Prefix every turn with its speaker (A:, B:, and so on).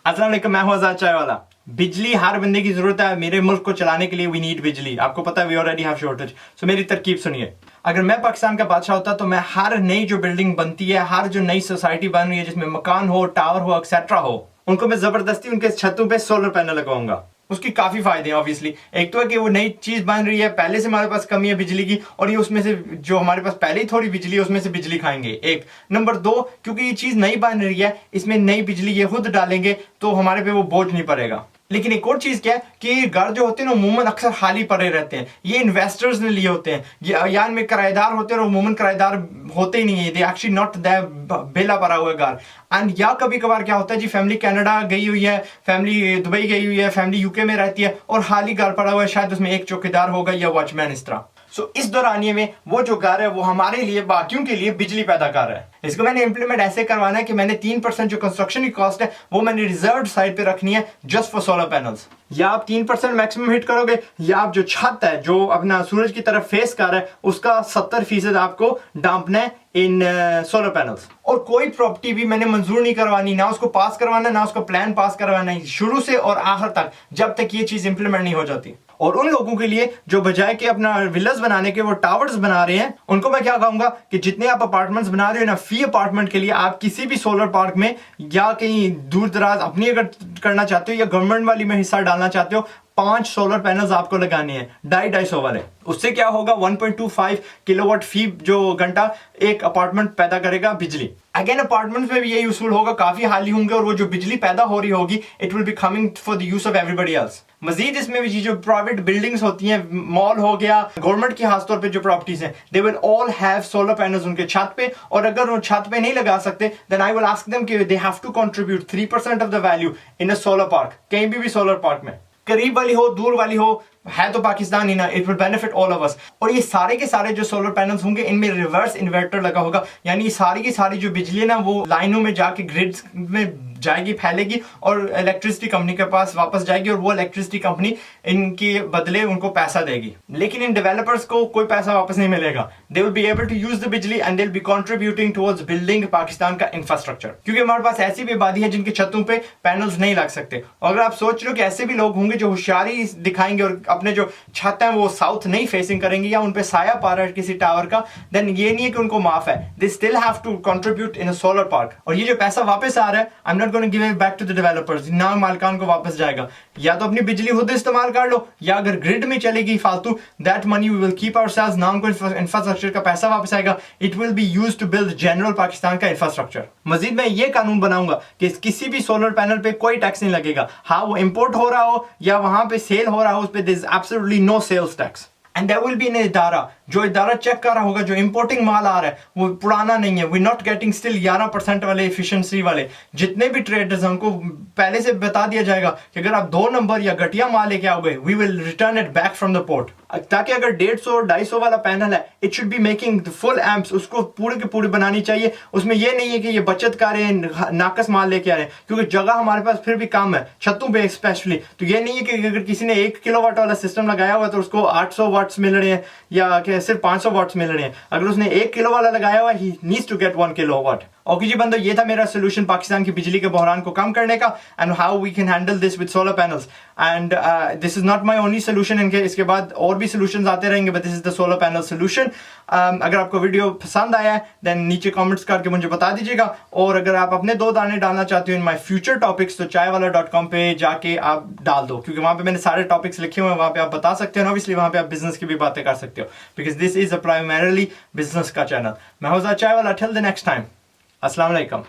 A: अस्सलाम वालेकुम, मैं हूं आजाद चाय वाला। बिजली हर बंदे की जरूरत है। मेरे मुल्क को चलाने के लिए वी नीड बिजली। आपको पता है वी ऑलरेडी हैव शॉर्टेज। सो मेरी तरकीब सुनिए। अगर मैं पाकिस्तान का बादशाह होता तो मैं हर नई जो बिल्डिंग बनती है, हर जो नई सोसाइटी बन रही है जिसमें मकान हो, टावर हो, एक्सेट्रा हो, उनको मैं जबरदस्ती उनके छतों पे सोलर पैनल लगाऊंगा। उसकी काफी फायदे हैं ऑब्वियसली। एक तो है कि वो नई चीज बन रही है, पहले से हमारे पास कमी है बिजली की, और ये उसमें से जो हमारे पास पहले ही थोड़ी बिजली है उसमें से बिजली खाएंगे। एक नंबर दो, क्योंकि ये चीज नई बन रही है, इसमें नई बिजली ये खुद डालेंगे तो हमारे पे वो बोझ नहीं पड़ेगा। लेकिन एक और चीज क्या है कि घर जो होते हैं ना अमूमन अक्सर खाली पड़े रहते हैं। ये इन्वेस्टर्स ने लिए होते हैं या इनमें किराएदार होते हैं और अमूमन किराएदार होते ही नहीं है। दे एक्चुअली नॉट दैट बेला पड़ा हुआ घर। एंड या कभी कभार क्या होता है जी, फैमिली कनाडा गई हुई है, फैमिली दुबई गई हुई है, फैमिली यूके में रहती है और खाली घर पड़ा हुआ है, शायद उसमें एक चौकीदार होगा या वॉचमैन इस तरह। सो इस दौरानिये में वो जो घर है वो हमारे लिए, बाकियों के लिए बिजली पैदा कर रहा है। इसको मैंने इंप्लीमेंट ऐसे करवाना है कि मैंने 3% जो कंस्ट्रक्शन की कॉस्ट है वो मैंने रिजर्व साइड पे रखनी है जस्ट फॉर सोलर पैनल्स। या आप 3% मैक्सिमम हिट करोगे, या आप जो छत है जो अपना सूरज की तरफ फेस कर रहा है उसका 70% आपको डांपना है इन सोलर पैनल्स। और कोई प्रॉपर्टी भी मैंने मंजूर नहीं करवानी, ना उसको पास करवाना, ना उसको प्लान पास करवाना है, शुरू से और आखिर तक, जब तक ये चीज इंप्लीमेंट नहीं हो जाती। और उन लोगों के लिए जो बजाय के अपना विलास बनाने के वो टावर्स बना रहे हैं, उनको मैं क्या कहूंगा कि जितने आप अपार्टमेंट्स बना रहे हो ना, फी अपार्टमेंट के लिए आप किसी भी सोलर पार्क में या कहीं दूर दराज अपनी अगर करना चाहते हो या गवर्नमेंट वाली में हिस्सा डालना चाहते हो, 5 सोलर पैनल्स आपको लगाने हैं 250 वाले। उससे क्या होगा, 1.25 किलोवाट फी जो घंटा एक अपार्टमेंट पैदा करेगा बिजली। अगेन अपार्टमेंट्स में भी ये यूजफुल होगा, काफी हाली होंगे और वो जो बिजली पैदा हो रही होगी it will be coming for the use of everybody else. मजीद इसमें भी जो प्राइवेट बिल्डिंग्स होती हैं, मॉल हो गया, गवर्नमेंट की खासतौर पे जो प्रॉपर्टीज हैं, they will all have solar panels उनके छत पे। और अगर वो छत पे नहीं लगा सकते then I will ask them कि they have to contribute 3% of the value in a solar park. कहीं भी सोलर पार्क में, करीब वाली हो, दूर वाली हो, है तो पाकिस्तान ही ना, it will benefit all of us. और ये सारे के सारे जो सोलर पैनल्स होंगे इनमें रिवर्स इन्वर्टर लगा होगा, यानी सारी की सारी जो बिजली है ना वो लाइनों में जाके ग्रिड्स में जाएगी, फैलेगी और इलेक्ट्रिसिटी कंपनी के पास वापस जाएगी और वो इलेक्ट्रिसिटी कंपनी इनके बदले उनको पैसा देगी। लेकिन इन डेवलपर्स को कोई पैसा वापस नहीं मिलेगा। They will be able to use the bijli and they will be contributing towards building Pakistan का इंफ्रास्ट्रक्चर। क्योंकि हमारे पास ऐसी भी आबादी है जिनके छतों पे पैनल्स नहीं लग सकते। और अगर आप सोच रहे हो कि ऐसे भी लोग होंगे जो होशियारी दिखाएंगे और अपने जो छत है वो साउथ नहीं फेसिंग करेंगे या उनपे साया पा रहा है किसी टावर का, देन ये नहीं है कि उनको माफ है, they still have to contribute in a solar park. और ये जो पैसा वापस आ रहा है, I am not going to give it back to the developers, ना मालिकान को वापस जाएगा। या तो अपनी बिजली खुद इस्तेमाल कर लो, या अगर ग्रिड में चलेगी फालतू, that money we will keep ourselves, ना उनको इंफ्रास्ट्रक्चर का पैसा वापस आएगा, it will be used to build general Pakistan का इंफ्रास्ट्रक्चर। मजीद मैं ये कानून बनाऊंगा कि किसी भी सोलर पैनल पे कोई टैक्स नहीं लगेगा। हाँ, वो इंपोर्ट हो रहा हो या वहां पे सेल हो रहा हो, उस पे there is absolutely no sales tax. And there will be an इदारा, जो इदारा चेक कर रहा होगा जो इंपोर्टिंग माल आ रहा है वो पुराना नहीं है। वी नॉट गेटिंग स्टिल 11% वाले एफिशिएंसी वाले जितने भी ट्रेडर्स हैं उनको पहले से बता दिया जाएगा कि अगर आप 2 नंबर या घटिया माल लेके आओगे we will return it back from the port. ताकि अगर 150-250 वाला पैनल है, it should be making the full amps, उसको पूरे की पूरी बनानी चाहिए। उसमें ये नहीं है कि ये बचत कर रहे हैं, नाकस माल लेके आ रहे हैं, क्योंकि जगह हमारे पास फिर भी कम है छतों पे स्पेशली। तो ये नहीं है कि अगर किसी ने 1 किलोवाट वाला सिस्टम लगाया हुआ है तो उसको 800 वाट्स मिल रहे हैं या सिर्फ 500 वाट्स मिल रहे हैं। अगर उसने 1 किलो वाला लगाया हुआ है, he needs to get 1 kilowatt. Okay जी बंदो, ये था मेरा सोल्यूशन पाकिस्तान की बिजली के बहरान को कम करने का, and how we can handle this with solar panels. And this is not my only solution, इनके इसके बाद और भी सोल्यूशंस आते रहेंगे, but this is the solar panel solution. अगर आपको वीडियो पसंद आया है देन नीचे कमेंट्स करके मुझे बता दीजिएगा। और अगर आप अपने 2 दाने डालना चाहते हो इन माय फ्यूचर टॉपिक्स तो चायवाला.com पे जाके आप डाल दो, क्योंकि वहां पे मैंने सारे टॉपिक्स लिखे हुए हैं, वहां पे आप बता सकते हो। ऑब्वियसली वहां पे आप बिजनेस की भी बातें कर सकते हो, because this is a primarily business का चैनल। मैं हूं आजाद चाय वाला, टिल द नेक्स्ट टाइम, अस्सलाम वालेकुम।